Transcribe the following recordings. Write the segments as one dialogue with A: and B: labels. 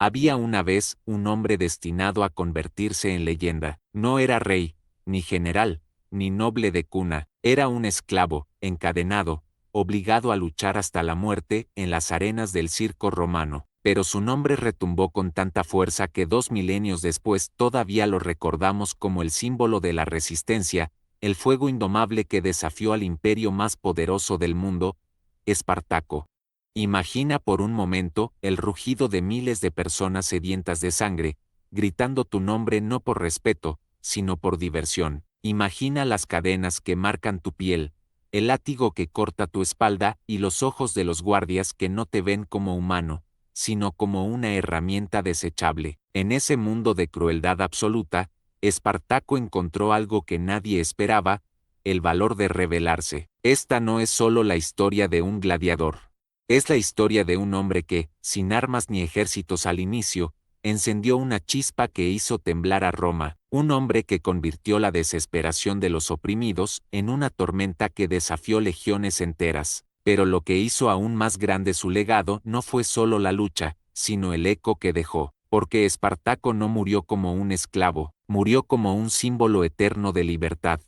A: Había una vez un hombre destinado a convertirse en leyenda. No era rey, ni general, ni noble de cuna. Era un esclavo, encadenado, obligado a luchar hasta la muerte en las arenas del circo romano. Pero su nombre retumbó con tanta fuerza que 2 milenios después todavía lo recordamos como el símbolo de la resistencia, el fuego indomable que desafió al imperio más poderoso del mundo, Espartaco. Imagina por un momento el rugido de miles de personas sedientas de sangre, gritando tu nombre no por respeto, sino por diversión. Imagina las cadenas que marcan tu piel, el látigo que corta tu espalda y los ojos de los guardias que no te ven como humano, sino como una herramienta desechable. En ese mundo de crueldad absoluta, Espartaco encontró algo que nadie esperaba, el valor de rebelarse. Esta no es solo la historia de un gladiador. Es la historia de un hombre que, sin armas ni ejércitos al inicio, encendió una chispa que hizo temblar a Roma, un hombre que convirtió la desesperación de los oprimidos en una tormenta que desafió legiones enteras. Pero lo que hizo aún más grande su legado no fue solo la lucha, sino el eco que dejó, porque Espartaco no murió como un esclavo, murió como un símbolo eterno de libertad.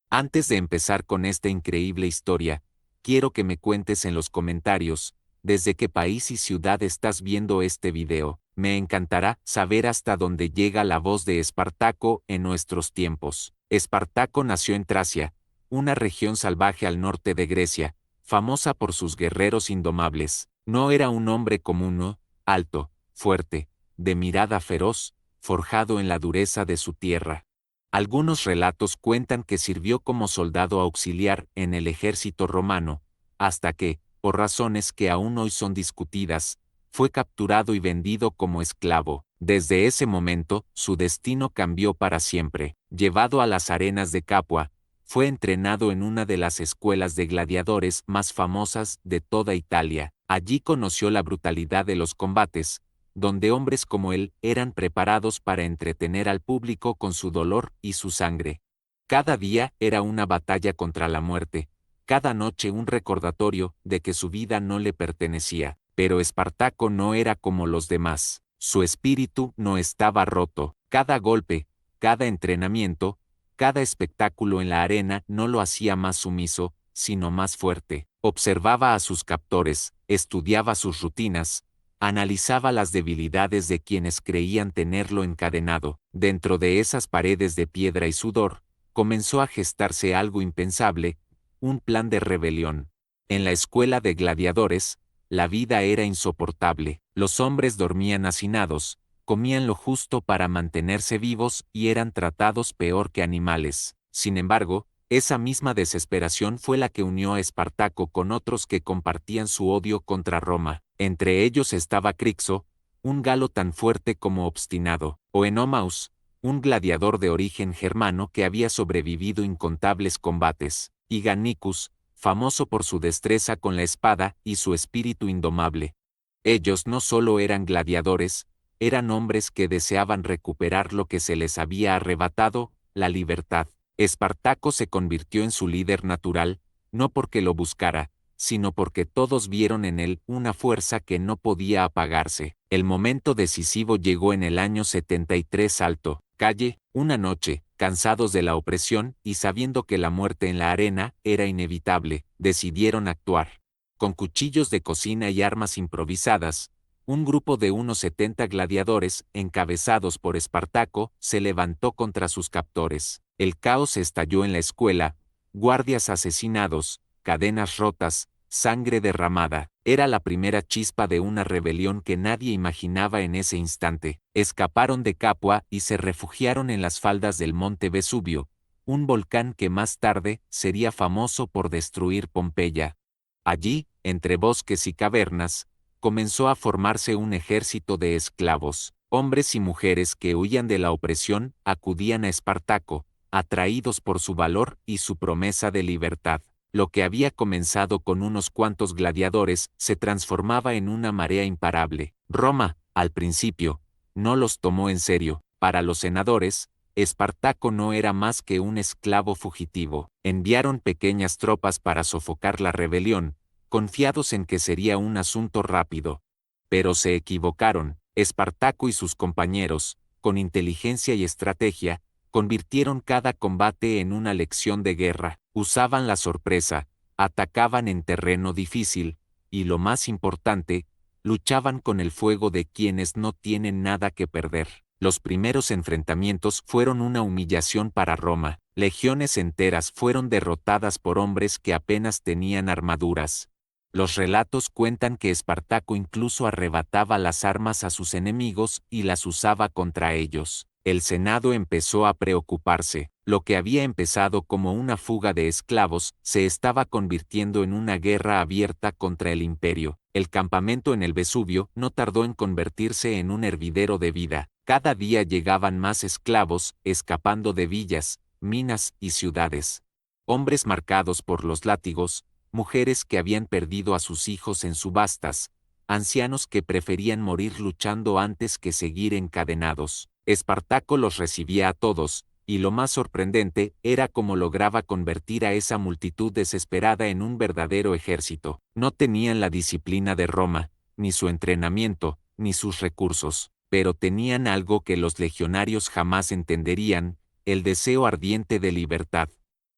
A: Antes de empezar con esta increíble historia, quiero que me cuentes en los comentarios, desde qué país y ciudad estás viendo este video. Me encantará saber hasta dónde llega la voz de Espartaco en nuestros tiempos. Espartaco nació en Tracia, una región salvaje al norte de Grecia, famosa por sus guerreros indomables. No era un hombre común, no, alto, fuerte, de mirada feroz, forjado en la dureza de su tierra. Algunos relatos cuentan que sirvió como soldado auxiliar en el ejército romano, hasta que, por razones que aún hoy son discutidas, fue capturado y vendido como esclavo. Desde ese momento, su destino cambió para siempre. Llevado a las arenas de Capua, fue entrenado en una de las escuelas de gladiadores más famosas de toda Italia. Allí conoció la brutalidad de los combates, donde hombres como él eran preparados para entretener al público con su dolor y su sangre. Cada día era una batalla contra la muerte, cada noche un recordatorio de que su vida no le pertenecía. Pero Espartaco no era como los demás. Su espíritu no estaba roto. Cada golpe, cada entrenamiento, cada espectáculo en la arena no lo hacía más sumiso, sino más fuerte. Observaba a sus captores, estudiaba sus rutinas, analizaba las debilidades de quienes creían tenerlo encadenado. Dentro de esas paredes de piedra y sudor, comenzó a gestarse algo impensable, un plan de rebelión. En la escuela de gladiadores, la vida era insoportable. Los hombres dormían hacinados, comían lo justo para mantenerse vivos y eran tratados peor que animales. Sin embargo, esa misma desesperación fue la que unió a Espartaco con otros que compartían su odio contra Roma. Entre ellos estaba Crixo, un galo tan fuerte como obstinado, o Enomaus, un gladiador de origen germano que había sobrevivido incontables combates, y Gannicus, famoso por su destreza con la espada y su espíritu indomable. Ellos no solo eran gladiadores, eran hombres que deseaban recuperar lo que se les había arrebatado, la libertad. Espartaco se convirtió en su líder natural, no porque lo buscara, sino porque todos vieron en él una fuerza que no podía apagarse. El momento decisivo llegó en el año 73 Alto Calle, una noche, cansados de la opresión y sabiendo que la muerte en la arena era inevitable, decidieron actuar. Con cuchillos de cocina y armas improvisadas, un grupo de unos 70 gladiadores, encabezados por Espartaco, se levantó contra sus captores. El caos estalló en la escuela, guardias asesinados, cadenas rotas, sangre derramada. Era la primera chispa de una rebelión que nadie imaginaba en ese instante. Escaparon de Capua y se refugiaron en las faldas del monte Vesubio, un volcán que más tarde sería famoso por destruir Pompeya. Allí, entre bosques y cavernas, comenzó a formarse un ejército de esclavos. Hombres y mujeres que huían de la opresión acudían a Espartaco, atraídos por su valor y su promesa de libertad. Lo que había comenzado con unos cuantos gladiadores se transformaba en una marea imparable. Roma, al principio, no los tomó en serio. Para los senadores, Espartaco no era más que un esclavo fugitivo. Enviaron pequeñas tropas para sofocar la rebelión, confiados en que sería un asunto rápido. Pero se equivocaron. Espartaco y sus compañeros, con inteligencia y estrategia, convirtieron cada combate en una lección de guerra, usaban la sorpresa, atacaban en terreno difícil, y lo más importante, luchaban con el fuego de quienes no tienen nada que perder. Los primeros enfrentamientos fueron una humillación para Roma, legiones enteras fueron derrotadas por hombres que apenas tenían armaduras. Los relatos cuentan que Espartaco incluso arrebataba las armas a sus enemigos y las usaba contra ellos. El Senado empezó a preocuparse. Lo que había empezado como una fuga de esclavos se estaba convirtiendo en una guerra abierta contra el imperio. El campamento en el Vesubio no tardó en convertirse en un hervidero de vida. Cada día llegaban más esclavos, escapando de villas, minas y ciudades. Hombres marcados por los látigos, mujeres que habían perdido a sus hijos en subastas, ancianos que preferían morir luchando antes que seguir encadenados. Espartaco los recibía a todos, y lo más sorprendente era cómo lograba convertir a esa multitud desesperada en un verdadero ejército. No tenían la disciplina de Roma, ni su entrenamiento, ni sus recursos, pero tenían algo que los legionarios jamás entenderían, el deseo ardiente de libertad.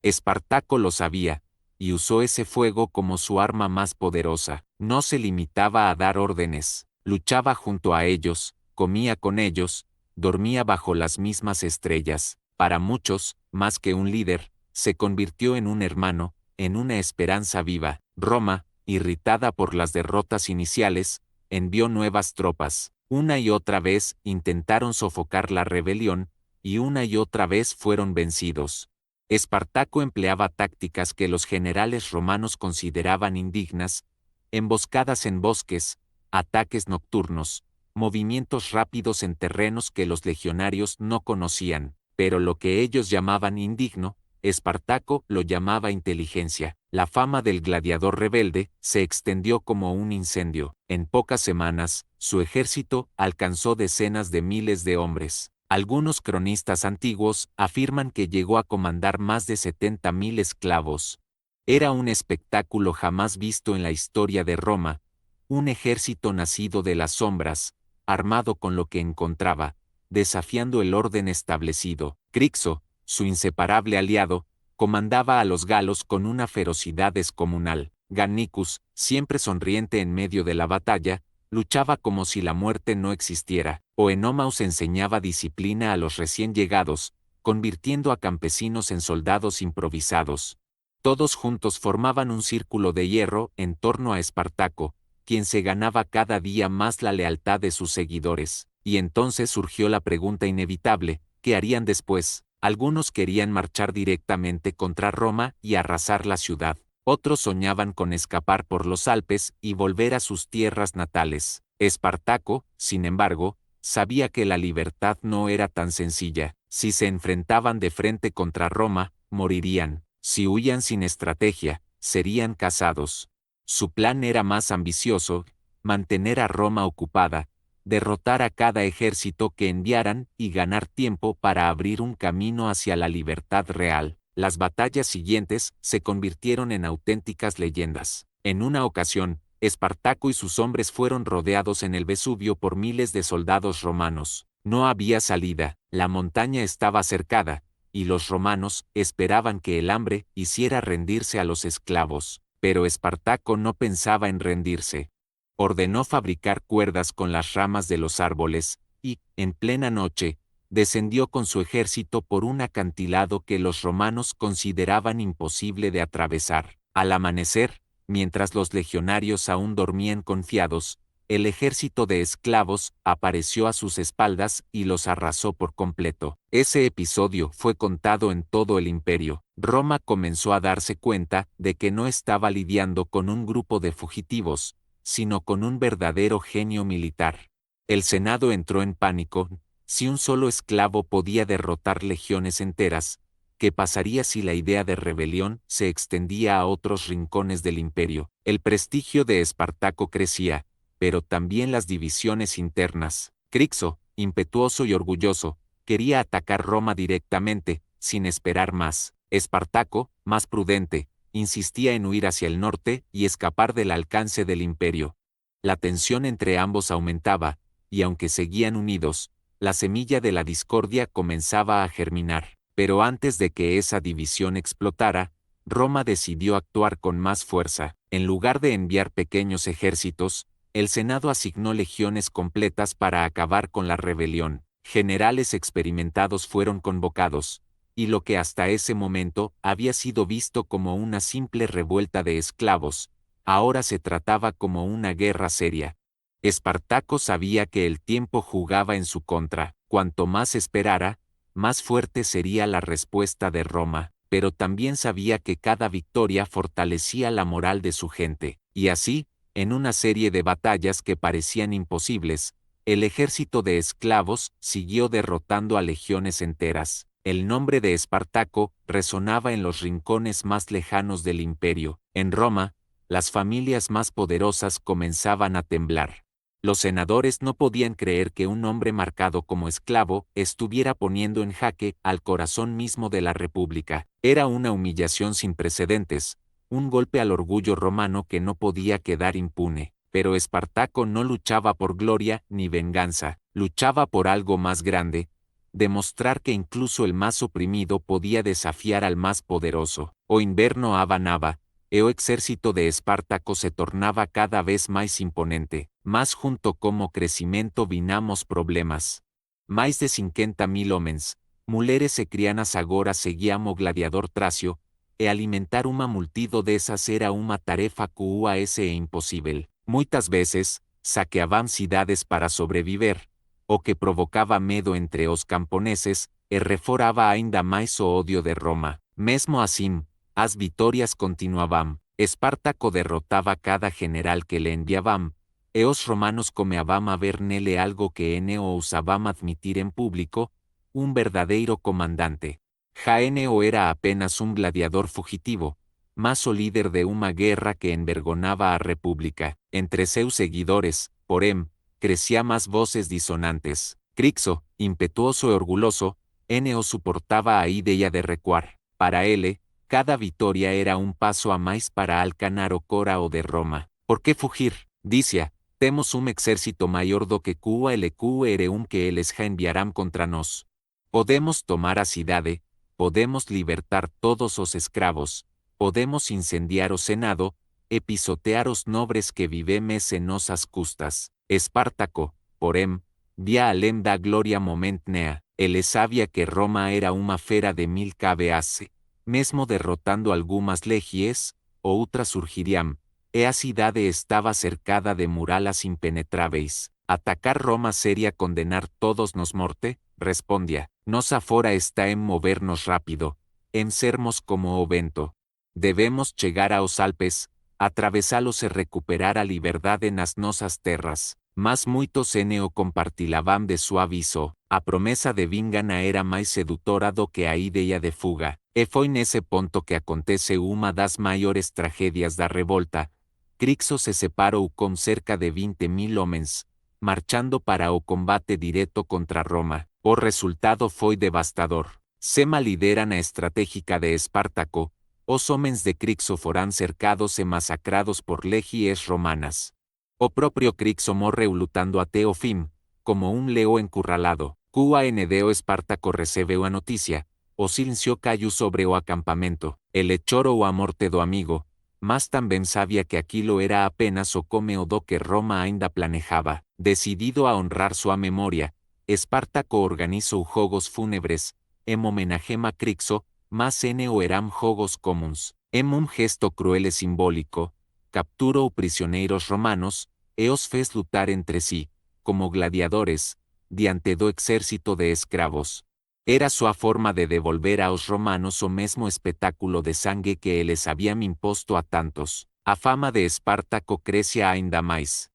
A: Espartaco lo sabía, y usó ese fuego como su arma más poderosa. No se limitaba a dar órdenes, luchaba junto a ellos, comía con ellos, dormía bajo las mismas estrellas. Para muchos, más que un líder, se convirtió en un hermano, en una esperanza viva. Roma, irritada por las derrotas iniciales, envió nuevas tropas. Una y otra vez intentaron sofocar la rebelión, y una y otra vez fueron vencidos. Espartaco empleaba tácticas que los generales romanos consideraban indignas, emboscadas en bosques, ataques nocturnos, movimientos rápidos en terrenos que los legionarios no conocían, pero lo que ellos llamaban indigno, Espartaco lo llamaba inteligencia. La fama del gladiador rebelde se extendió como un incendio. En pocas semanas, su ejército alcanzó decenas de miles de hombres. Algunos cronistas antiguos afirman que llegó a comandar más de 70.000 esclavos. Era un espectáculo jamás visto en la historia de Roma, un ejército nacido de las sombras, armado con lo que encontraba, desafiando el orden establecido. Crixo, su inseparable aliado, comandaba a los galos con una ferocidad descomunal. Gannicus, siempre sonriente en medio de la batalla, luchaba como si la muerte no existiera. Oenomaus enseñaba disciplina a los recién llegados, convirtiendo a campesinos en soldados improvisados. Todos juntos formaban un círculo de hierro en torno a Espartaco, quien se ganaba cada día más la lealtad de sus seguidores. Y entonces surgió la pregunta inevitable, ¿qué harían después? Algunos querían marchar directamente contra Roma y arrasar la ciudad. Otros soñaban con escapar por los Alpes y volver a sus tierras natales. Espartaco, sin embargo, sabía que la libertad no era tan sencilla. Si se enfrentaban de frente contra Roma, morirían. Si huían sin estrategia, serían cazados. Su plan era más ambicioso: mantener a Roma ocupada, derrotar a cada ejército que enviaran y ganar tiempo para abrir un camino hacia la libertad real. Las batallas siguientes se convirtieron en auténticas leyendas. En una ocasión, Espartaco y sus hombres fueron rodeados en el Vesubio por miles de soldados romanos. No había salida, la montaña estaba cercada, y los romanos esperaban que el hambre hiciera rendirse a los esclavos. Pero Espartaco no pensaba en rendirse. Ordenó fabricar cuerdas con las ramas de los árboles, y, en plena noche, descendió con su ejército por un acantilado que los romanos consideraban imposible de atravesar. Al amanecer, mientras los legionarios aún dormían confiados, el ejército de esclavos apareció a sus espaldas y los arrasó por completo. Ese episodio fue contado en todo el imperio. Roma comenzó a darse cuenta de que no estaba lidiando con un grupo de fugitivos, sino con un verdadero genio militar. El Senado entró en pánico. Si un solo esclavo podía derrotar legiones enteras, ¿qué pasaría si la idea de rebelión se extendía a otros rincones del imperio? El prestigio de Espartaco crecía, pero también las divisiones internas. Crixo, impetuoso y orgulloso, quería atacar Roma directamente, sin esperar más. Espartaco, más prudente, insistía en huir hacia el norte y escapar del alcance del imperio. La tensión entre ambos aumentaba, y aunque seguían unidos, la semilla de la discordia comenzaba a germinar. Pero antes de que esa división explotara, Roma decidió actuar con más fuerza. En lugar de enviar pequeños ejércitos, el Senado asignó legiones completas para acabar con la rebelión. Generales experimentados fueron convocados, y lo que hasta ese momento había sido visto como una simple revuelta de esclavos, ahora se trataba como una guerra seria. Espartaco sabía que el tiempo jugaba en su contra. Cuanto más esperara, más fuerte sería la respuesta de Roma, pero también sabía que cada victoria fortalecía la moral de su gente, y así, en una serie de batallas que parecían imposibles, el ejército de esclavos siguió derrotando a legiones enteras. El nombre de Espartaco resonaba en los rincones más lejanos del imperio. En Roma, las familias más poderosas comenzaban a temblar. Los senadores no podían creer que un hombre marcado como esclavo estuviera poniendo en jaque al corazón mismo de la República. Era una humillación sin precedentes, un golpe al orgullo romano que no podía quedar impune. Pero Espartaco no luchaba por gloria ni venganza, luchaba por algo más grande, demostrar que incluso el más oprimido podía desafiar al más poderoso. O inverno avanaba, e o exército de Espartaco se tornava cada vez más imponente, mas junto como crecimiento vinamos problemas. Mais de 50.000 homens, mulheres e crianas agora seguíamos gladiador Tracio, e alimentar uma multido dessas era uma tarefa QAS e impossível. Muitas vezes, saqueavam cidades para sobreviver, o que provocava medo entre os camponeses, e reforava ainda mais o odio de Roma. Mesmo assim, as vitórias continuavam. Espartaco derrotava cada general que le enviavam, e os romanos comeavam a ver nele algo que no ousavam admitir en público, un verdadeiro comandante. Jaeneo era apenas un gladiador fugitivo, mas o líder de una guerra que envergonaba a República. Entre seus seguidores, porém, crecía más voces disonantes. Crixo, impetuoso e orgulloso, no suportaba a ideia de recuar. Para él, cada victoria era un paso a mais para alcanzar o Cora o de Roma. ¿Por qué fugir? Dicia, temos un exército maior do que QLQ ere que eles ja enviarán contra nós. Podemos tomar a cidade, podemos libertar todos os escravos, podemos incendiar o Senado, e pisotear os nobres que vivemes en nosas custas. Espartaco, porém, via além da gloria momentnea, ele sabia que Roma era uma fera de 1000 kbas, mesmo derrotando algumas legies, outras surgiriam, e a cidade estava cercada de muralas impenetráveis. Atacar Roma seria condenar todos nos morte, respondia. Nos afora está en movernos rápido, en sermos como o vento. Debemos chegar aos Alpes, atravesalos e recuperar a liberdade nas nosas terras. Mas muitos no compartilavam de su aviso. A promesa de vingana era máis sedutora do que a ideia de fuga. E foi nese ponto que acontece uma das maiores tragedias da revolta. Crixo se separou con cerca de 20.000 homens, marchando para o combate direto contra Roma. O resultado foi devastador. Sema lidera na estratégica de Espartaco, os homens de Crixo foran cercados e masacrados por legies romanas. O propio Crixo morreu lutando até o fim, como un leão encurralado. QANDO Espartaco recebeu a noticia, o silencio caiu sobre o acampamento. Ele chorou a morte do amigo, mas também sabia que aquilo era apenas o comeo do que Roma ainda planejaba. Decidido a honrar sua memoria, Espartaco organizou jogos fúnebres, em homenagem a Crixo, mas no eram jogos comuns. Em un gesto cruel e simbólico, capturou prisioneiros romanos, e os fez lutar entre si, como gladiadores, diante do exército de escravos. Era sua forma de devolver aos romanos o mesmo espetáculo de sangue que eles haviam imposto a tantos. A fama de Espartaco crecía ainda mais.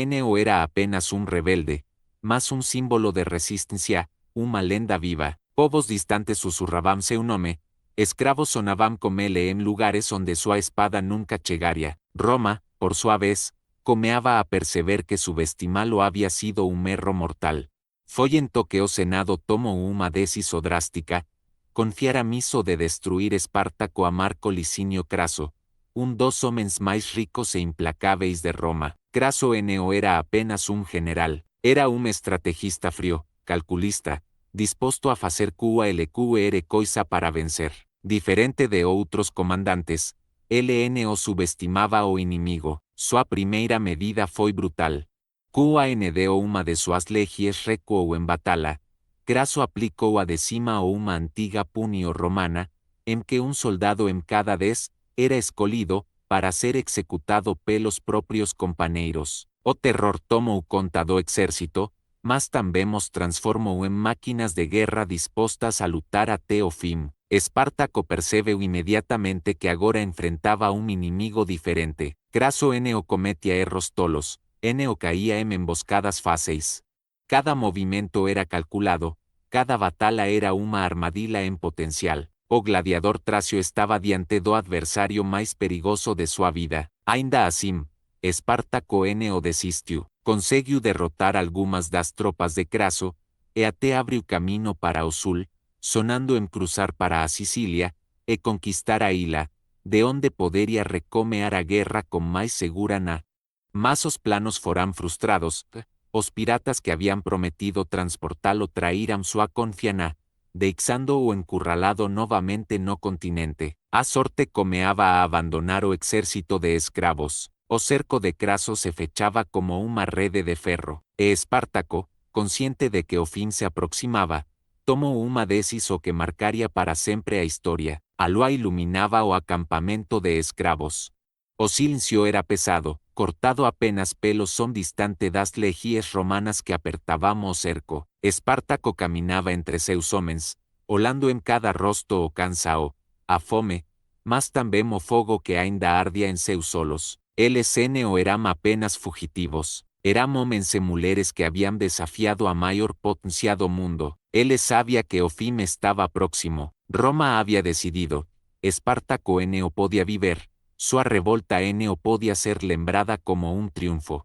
A: No era apenas un rebelde, mas un símbolo de resistencia, uma lenda viva. Povos distantes susurravam seu nome, escravos sonavam como ele en lugares onde sua espada nunca chegaria. Roma, por sua vez, comeava a perceber que subestimá-lo havia sido un erro mortal. Foi ento que o Senado tomou uma decisão drástica, confiar a miso de destruir Espartaco a Marco Licinio Craso, un dos homens mais ricos e implacáveis de Roma. Craso no era apenas un general, Era un estrategista frío, calculista, disposto a facer QLQR coisa para vencer. Diferente de outros comandantes, ele o subestimaba o inimigo. Sua primeira medida foi brutal. QANDO uma de suas legies recuou en batalla. Craso aplicou a decima o uma antiga punio romana, en que un soldado en cada 10 era escolhido para ser executado pelos propios companheiros. O terror tomou conta do exército, mas também os transformou em máquinas de guerra dispostas a lutar até o fim. Espartaco percebeu imediatamente que agora enfrentava um inimigo diferente. Craso o cometia erros tolos, o caía en emboscadas fáceis. Cada movimento era calculado, cada batalla era uma armadilha en potencial. O gladiador Tracio estaba diante do adversario mais perigoso de sua vida. Ainda assim, Espartaco o desistiu. Conseguiu derrotar algumas das tropas de Craso, e até abriu caminho para o sul, sonando en cruzar para a Sicília, e conquistar a ilha, de onde poderia recomear a guerra com mais segura na. Mas os planos foram frustrados, os piratas que habían prometido transportá-lo traíram sua confiança, deixando-o encurralado novamente no continente. A sorte comeava a abandonar o exército de escravos. O cerco de Craso se fechaba como uma rede de ferro, e Espartaco, consciente de que o fim se aproximava, tomou uma decisão que marcaria para sempre a história. A lua iluminava o acampamento de escravos. O silêncio era pesado, cortado apenas pelo som distante das legies romanas que apertavam o cerco. Espartaco caminava entre seus homens, olhando em cada rosto o cansao, a fome, mas também o fogo que ainda ardia em seus olhos. Eles o eram apenas fugitivos. Eram homens e mulheres que habían desafiado a maior potência do mundo. Ele sabia que o fim estava próximo. Roma havia decidido. Espartaco o podia viver. Sua revolta o podia ser lembrada como um triunfo.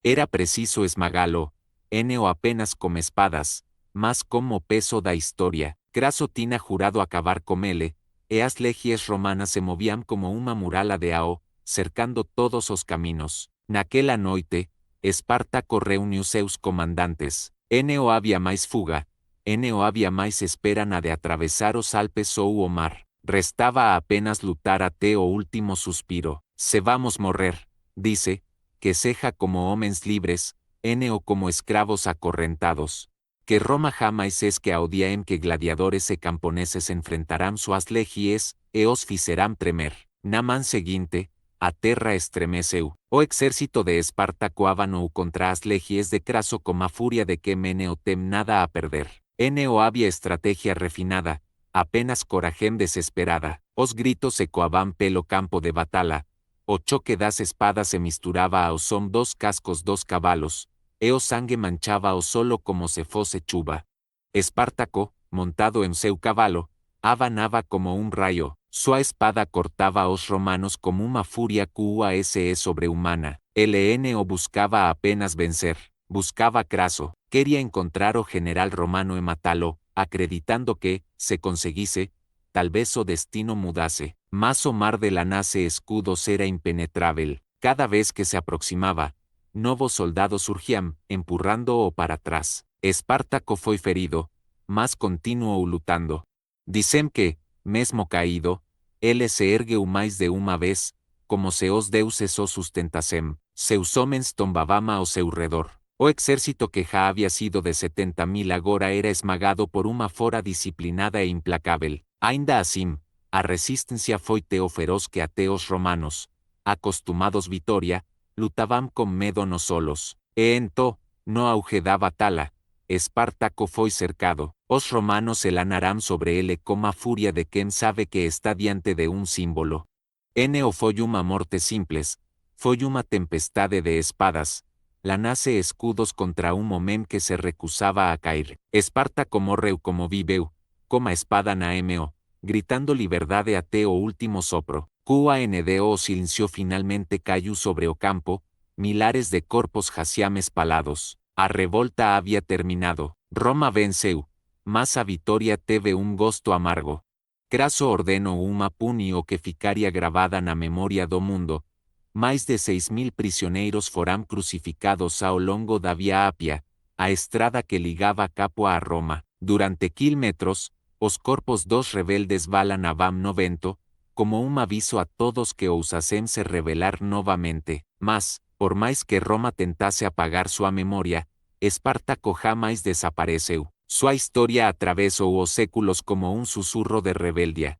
A: Era preciso esmagá-lo, o apenas como espadas, mas como peso da história. Craso tinha jurado acabar com ele, e as legies romanas se moviam como uma muralha de ao, cercando todos os caminos. Naquela noite, Espartaco reuniu seus comandantes. No havia mais fuga, no havia mais espera na de atravessar os Alpes ou o mar. Restava apenas lutar até o último suspiro. Se vamos morrer, dice, que seja como homens livres, o como escravos acorrentados. Que Roma jamais esque ao dia em que gladiadores e camponeses enfrentarán suas legies, e os ficerán tremer. Na man seguinte, a terra estremeceu. O exército de Espartaco abanou contra as legies de Craso como a furia de que no tem nada a perder. No havia estrategia refinada, apenas coragem desesperada. Os gritos ecoaban pelo campo de batalla. O choque das espadas se misturaba ao som dos cascos dos cavalos, e o sangue manchaba o solo como se fosse chuva. Espartaco, montado en seu cavalo, abanava como un rayo. Sua espada cortaba a os romanos como uma furia QASE sobrehumana. O buscaba apenas vencer. Buscaba Craso. Quería encontrar o general romano e matalo, acreditando que, se conseguisse, tal vez o destino mudase. Mas o mar de Lanace escudos era impenetrável. Cada vez que se aproximaba, novos soldados surgían, empurrando-o para atrás. Espartaco foi ferido, mas continuou lutando. Dicem que, mesmo caído, ele se ergueu mais de uma vez, como se os deuses o sustentassem. Seus homens tombavam ao seu redor. O exército que já havia sido de 70.000 agora era esmagado por uma fora disciplinada e implacável. Ainda assim, a resistência foi tão feroz que até os romanos, acostumados vitória, lutavam com medo nos solos. E então, no auge da batalha, Espartaco foi cercado. Os romanos se lanarán sobre ele como a furia de quem sabe que está diante de um símbolo. No foi uma morte simples, foi uma tempestade de espadas. Lanace escudos contra um homem que se recusava a cair. Espartaco morreu como viveu, com a espada na mo, gritando liberdade até o último sopro. QANDO silencio finalmente caiu sobre o campo, milares de corpos jaciam espalados. A revolta havia terminado. Roma venceu, mas a vitória teve um gosto amargo. Craso ordenou uma punio que ficaria gravada na memória do mundo. Mais de 6.000 prisioneiros foram crucificados ao longo da Via Ápia, a estrada que ligaba Capua a Roma. Durante kilómetros, os corpos dos rebeldes valan avam novento, como un aviso a todos que ousasen se rebelar novamente. Mas, por máis que Roma tentase apagar súa memoria, Espartaco jamás desapareceu. Súa historia atravesou os séculos como un susurro de rebeldia.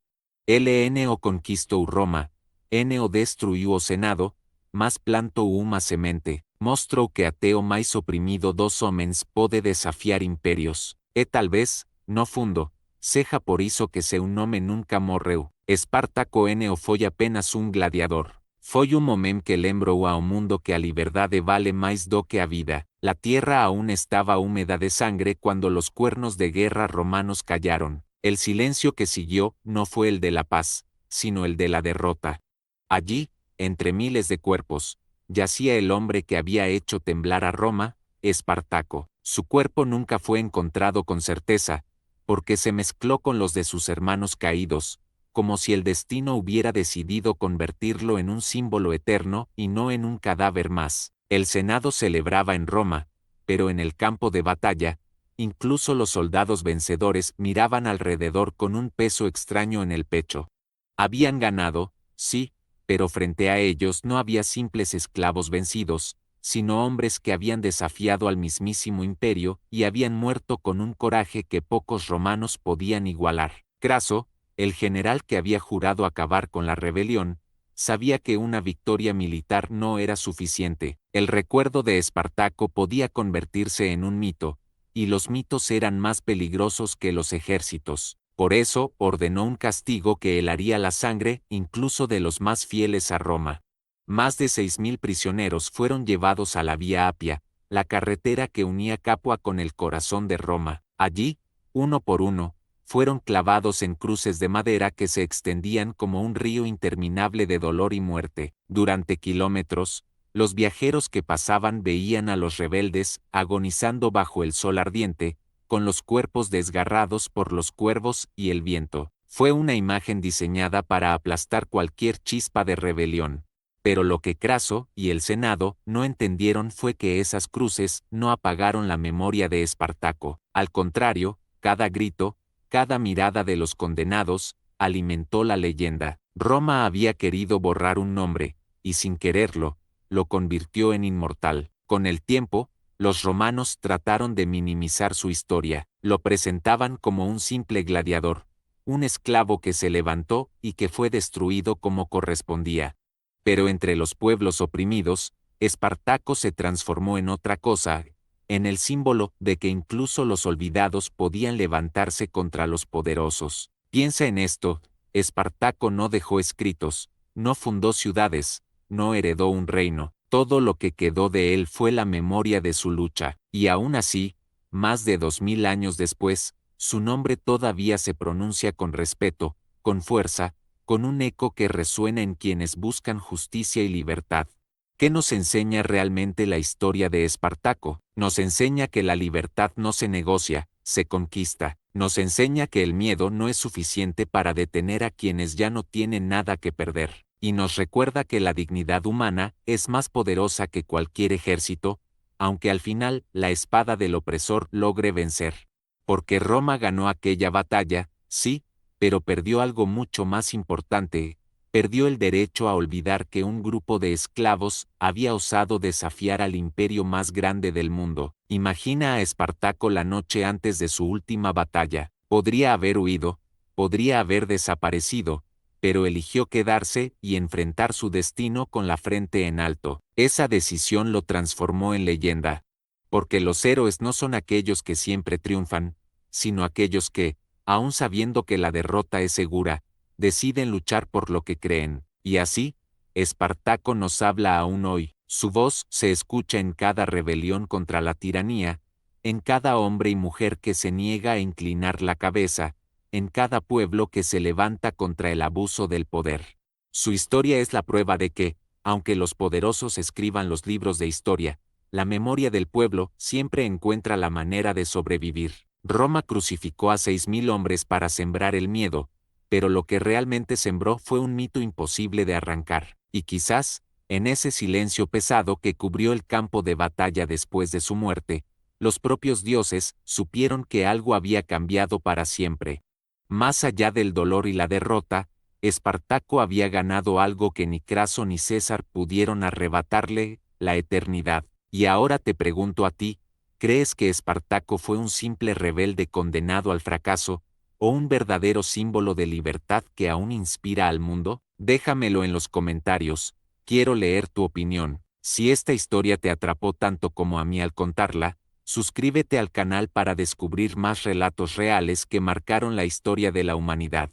A: LN o conquistou Roma, N o destruiu o Senado, mas plantou uma semente, mostrou que até o máis oprimido dos homens pode desafiar imperios. E talvez, no fundo, seja por iso que seu nome nunca morreu. Espartaco N o foi apenas un gladiador. Foi un momento que lembrou ao mundo que a liberdade vale máis do que a vida. La tierra aún estaba húmeda de sangre cuando los cuernos de guerra romanos callaron. El silencio que siguió no fue el de la paz, sino el de la derrota. Allí, entre miles de cuerpos, yacía el hombre que había hecho temblar a Roma, Espartaco. Su cuerpo nunca fue encontrado con certeza, porque se mezcló con los de sus hermanos caídos, como si el destino hubiera decidido convertirlo en un símbolo eterno y no en un cadáver más. El Senado celebraba en Roma, pero en el campo de batalla, incluso los soldados vencedores miraban alrededor con un peso extraño en el pecho. Habían ganado, sí, pero frente a ellos no había simples esclavos vencidos, sino hombres que habían desafiado al mismísimo imperio y habían muerto con un coraje que pocos romanos podían igualar. Craso, el general que había jurado acabar con la rebelión, sabía que una victoria militar no era suficiente. El recuerdo de Espartaco podía convertirse en un mito, y los mitos eran más peligrosos que los ejércitos. Por eso ordenó un castigo que helaría la sangre incluso de los más fieles a Roma. Más de 6.000 prisioneros fueron llevados a la Vía Apia, la carretera que unía Capua con el corazón de Roma. Allí, uno por uno, fueron clavados en cruces de madera que se extendían como un río interminable de dolor y muerte. Durante kilómetros, los viajeros que pasaban veían a los rebeldes agonizando bajo el sol ardiente, con los cuerpos desgarrados por los cuervos y el viento. Fue una imagen diseñada para aplastar cualquier chispa de rebelión. Pero lo que Craso y el Senado no entendieron fue que esas cruces no apagaron la memoria de Espartaco. Al contrario, cada grito, cada mirada de los condenados, alimentó la leyenda. Roma había querido borrar un nombre, y sin quererlo, lo convirtió en inmortal. Con el tiempo, los romanos trataron de minimizar su historia. Lo presentaban como un simple gladiador, un esclavo que se levantó y que fue destruido como correspondía. Pero entre los pueblos oprimidos, Espartaco se transformó en otra cosa, en el símbolo de que incluso los olvidados podían levantarse contra los poderosos. Piensa en esto, Espartaco no dejó escritos, no fundó ciudades, no heredó un reino, todo lo que quedó de él fue la memoria de su lucha, y aún así, más de 2000 años después, su nombre todavía se pronuncia con respeto, con fuerza, con un eco que resuena en quienes buscan justicia y libertad. ¿Qué nos enseña realmente la historia de Espartaco? Nos enseña que la libertad no se negocia, se conquista. Nos enseña que el miedo no es suficiente para detener a quienes ya no tienen nada que perder. Y nos recuerda que la dignidad humana es más poderosa que cualquier ejército, aunque al final la espada del opresor logre vencer. Porque Roma ganó aquella batalla, sí, pero perdió algo mucho más importante. Perdió el derecho a olvidar que un grupo de esclavos había osado desafiar al imperio más grande del mundo. Imagina a Espartaco la noche antes de su última batalla. Podría haber huido, podría haber desaparecido, pero eligió quedarse y enfrentar su destino con la frente en alto. Esa decisión lo transformó en leyenda. Porque los héroes no son aquellos que siempre triunfan, sino aquellos que, aun sabiendo que la derrota es segura, deciden luchar por lo que creen. Y así, Espartaco nos habla aún hoy. Su voz se escucha en cada rebelión contra la tiranía, en cada hombre y mujer que se niega a inclinar la cabeza, en cada pueblo que se levanta contra el abuso del poder. Su historia es la prueba de que, aunque los poderosos escriban los libros de historia, la memoria del pueblo siempre encuentra la manera de sobrevivir. Roma crucificó a 6.000 hombres para sembrar el miedo, pero lo que realmente sembró fue un mito imposible de arrancar, y quizás, en ese silencio pesado que cubrió el campo de batalla después de su muerte, Los propios dioses supieron que algo había cambiado para siempre. Más allá del dolor y la derrota, Espartaco había ganado algo que ni Craso ni César pudieron arrebatarle, la eternidad. Y ahora te pregunto a ti, ¿crees que Espartaco fue un simple rebelde condenado al fracaso, o un verdadero símbolo de libertad que aún inspira al mundo? Déjamelo en los comentarios, quiero leer tu opinión. Si esta historia te atrapó tanto como a mí al contarla, suscríbete al canal para descubrir más relatos reales que marcaron la historia de la humanidad.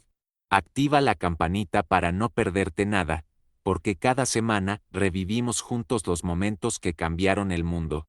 A: Activa la campanita para no perderte nada, porque cada semana revivimos juntos los momentos que cambiaron el mundo.